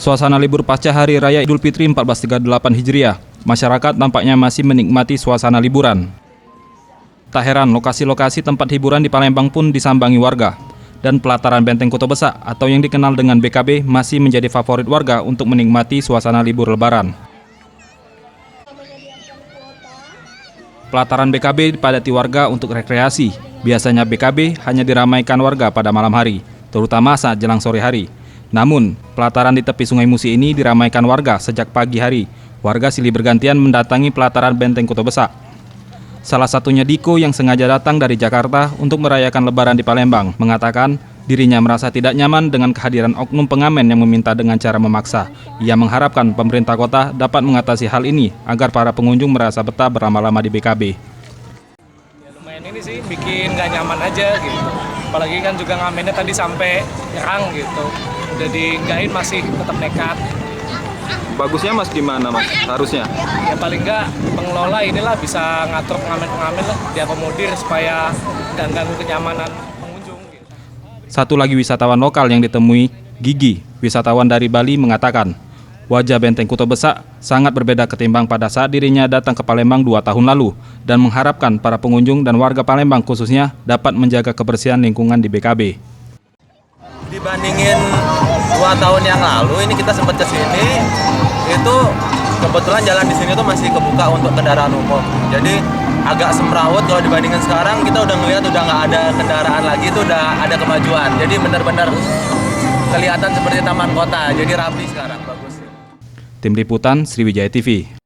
Suasana libur pasca Hari Raya Idul Fitri 1438 Hijriah, masyarakat tampaknya masih menikmati suasana liburan. Tak heran, lokasi-lokasi tempat hiburan di Palembang pun disambangi warga. Dan pelataran Benteng Kota Besak atau yang dikenal dengan BKB masih menjadi favorit warga untuk menikmati suasana libur Lebaran. Pelataran BKB dipadati warga untuk rekreasi. Biasanya BKB hanya diramaikan warga pada malam hari, terutama saat jelang sore hari. Namun, pelataran di tepi Sungai Musi ini diramaikan warga sejak pagi hari. Warga silih bergantian mendatangi pelataran Benteng Kota Besak. Salah satunya Diko yang sengaja datang dari Jakarta untuk merayakan Lebaran di Palembang, mengatakan dirinya merasa tidak nyaman dengan kehadiran oknum pengamen yang meminta dengan cara memaksa. Ia mengharapkan pemerintah kota dapat mengatasi hal ini agar para pengunjung merasa betah berlama-lama di BKB. Ya, lumayan ini sih bikin nggak nyaman aja gitu. Apalagi kan juga ngamennya tadi sampai nyerang gitu. Udah diinggahin masih tetap nekat. Bagusnya mas gimana mas? Harusnya? Ya paling nggak pengelola inilah bisa ngatur pengamen-pengamen lah, diakomodir supaya nggak ganggu kenyamanan pengunjung. Gitu. Satu lagi wisatawan lokal yang ditemui, Gigi, wisatawan dari Bali, mengatakan wajah Benteng Kota Besak sangat berbeda ketimbang pada saat dirinya datang ke Palembang 2 tahun lalu dan mengharapkan para pengunjung dan warga Palembang khususnya dapat menjaga kebersihan lingkungan di BKB. Dibandingin 2 tahun yang lalu, ini kita sempat kesini, itu kebetulan jalan di sini tuh masih kebuka untuk kendaraan umum. Jadi agak semrawut kalau dibandingin sekarang, kita udah ngeliat udah nggak ada kendaraan lagi, itu udah ada kemajuan. Jadi benar-benar kelihatan seperti taman kota, jadi rapi sekarang, bagus. Tim Liputan Sriwijaya TV.